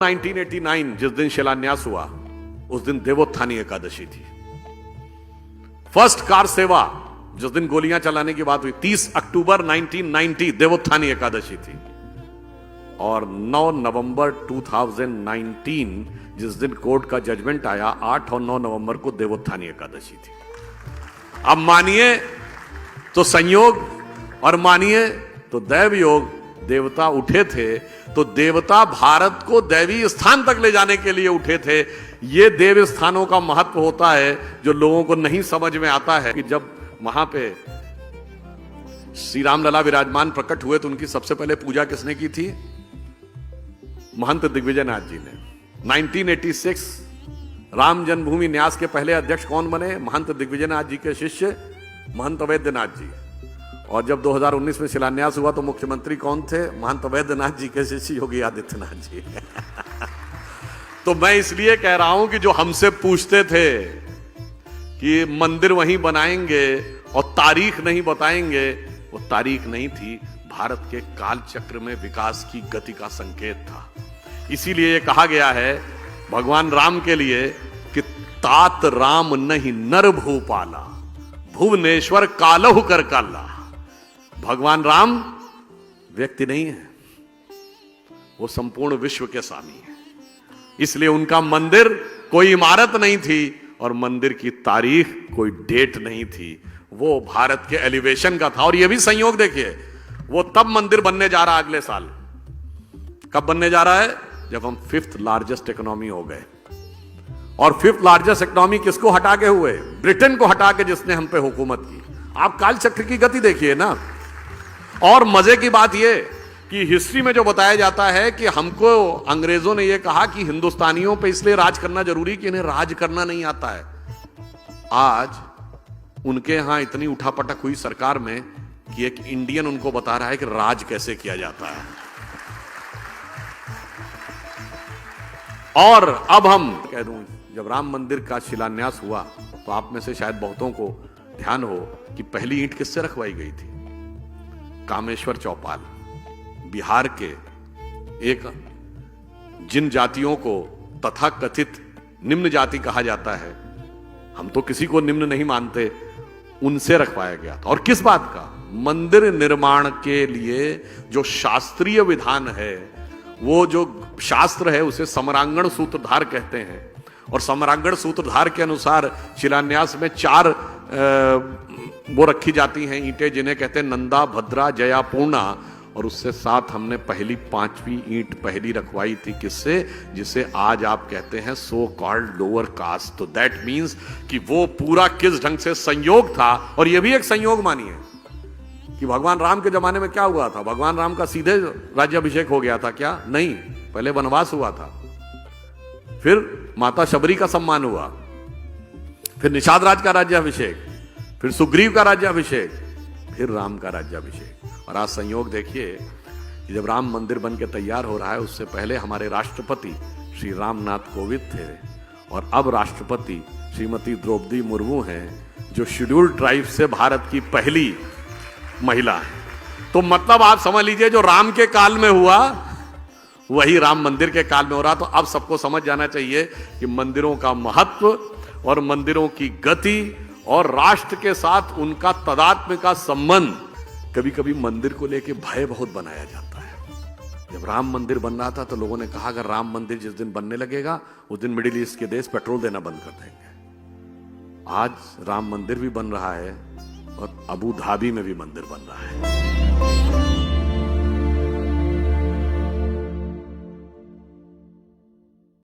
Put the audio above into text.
1989 जिस दिन शिलान्यास हुआ उस दिन देवोत्थानी एकादशी थी। फर्स्ट कार सेवा जिस दिन गोलियां चलाने की बात हुई 30 अक्टूबर 1990 देवोत्थानी एकादशी थी। और 9 नवंबर 2019 जिस दिन कोर्ट का जजमेंट आया 8 और 9 नवंबर को देवोत्थानी एकादशी थी। अब मानिए तो संयोग और मानिए तो दैव योग। देवता उठे थे तो देवता भारत को दैवी स्थान तक ले जाने के लिए उठे थे। ये देव स्थानों का महत्व होता है जो लोगों को नहीं समझ में आता है कि जब वहां पे श्री राम लला विराजमान प्रकट हुए तो उनकी सबसे पहले पूजा किसने की थी? महंत दिग्विजयनाथ जी ने। 1986 राम जन्मभूमि न्यास के पहले अध्यक्ष कौन बने? महंत दिग्विजयनाथ जी के शिष्य महंत अवैधनाथ जी। और जब 2019 में शिलान्यास हुआ तो मुख्यमंत्री कौन थे? महंत अवैधनाथ जी के शिष्य योगी आदित्यनाथ जी। तो मैं इसलिए कह रहा हूं कि जो हमसे पूछते थे कि मंदिर वहीं बनाएंगे और तारीख नहीं बताएंगे, वो तारीख नहीं थी, भारत के काल चक्र में विकास की गति का संकेत था। इसीलिए ये कहा गया है भगवान राम के लिए कि तात राम नहीं नर भूपाला, भुवनेश्वर कालहु कर काला। भगवान राम व्यक्ति नहीं है, वो संपूर्ण विश्व के स्वामी है। इसलिए उनका मंदिर कोई इमारत नहीं थी और मंदिर की तारीख कोई डेट नहीं थी, वो भारत के एलिवेशन का था। और ये भी संयोग देखिए, वो तब मंदिर बनने जा रहा है अगले साल। कब बनने जा रहा है? जब हम 5th लार्जेस्ट इकोनॉमी हो गए। और 5th लार्जेस्ट इकोनॉमी किसको हटा के हुए? ब्रिटेन को हटा के, जिसने हम पे हुकूमत की। आप काल चक्र की गति देखिए ना। और मजे की बात यह कि हिस्ट्री में जो बताया जाता है कि हमको अंग्रेजों ने यह कहा कि हिंदुस्तानियों पे इसलिए राज करना जरूरी कि इन्हें राज करना नहीं आता है। आज उनके यहां इतनी उठापटक हुई सरकार में कि एक इंडियन उनको बता रहा है कि राज कैसे किया जाता है। और अब हम कह दूं, जब राम मंदिर का शिलान्यास हुआ तो आप में से शायद बहुतों को ध्यान हो कि पहली ईंट किससे रखवाई गई थी? कामेश्वर चौपाल, बिहार के एक जिन जातियों को तथाकथित निम्न जाति कहा जाता है, हम तो किसी को निम्न नहीं मानते, उनसे रखवाया गया था। और किस बात का? मंदिर निर्माण के लिए जो शास्त्रीय विधान है, वो जो शास्त्र है उसे समरांगण सूत्रधार कहते हैं। और समरांगण सूत्रधार के अनुसार शिलान्यास में 4 वो रखी जाती हैं ईंटें, जिन्हें कहते हैं नंदा, भद्रा, जया, पूर्णा। और उससे साथ हमने पहली 5वीं ईंट पहली रखवाई थी। किससे? जिसे आज आप कहते हैं सो कॉल्ड लोअर कास्ट। तो दैट मीन्स कि वो पूरा किस ढंग से संयोग था। और यह भी एक संयोग मानिए कि भगवान राम के जमाने में क्या हुआ था? भगवान राम का सीधे राज्याभिषेक हो गया था क्या? नहीं, पहले वनवास हुआ था, फिर माता शबरी का सम्मान हुआ, फिर निषाद राज का राज्याभिषेक, फिर सुग्रीव का राज्याभिषेक, फिर राम का राज्याभिषेक। और आज संयोग देखिए कि जब राम मंदिर बन के तैयार हो रहा है, उससे पहले हमारे राष्ट्रपति श्री रामनाथ कोविंद थे और अब राष्ट्रपति श्रीमती द्रौपदी मुर्मू हैं, जो शेड्यूल्ड ट्राइब से भारत की पहली महिला है। तो मतलब आप समझ लीजिए, जो राम के काल में हुआ वही राम मंदिर के काल में हो रहा। तो अब सबको समझ जाना चाहिए कि मंदिरों का महत्व और मंदिरों की गति और राष्ट्र के साथ उनका तदात्म्य का संबंध, कभी कभी मंदिर को लेकर भय बहुत बनाया जाता है। जब राम मंदिर बन रहा था तो लोगों ने कहा अगर राम मंदिर जिस दिन बनने लगेगा उस दिन मिडिल ईस्ट के देश पेट्रोल देना बंद कर देंगे। आज राम मंदिर भी बन रहा है और अबू धाबी में भी मंदिर बन रहा है।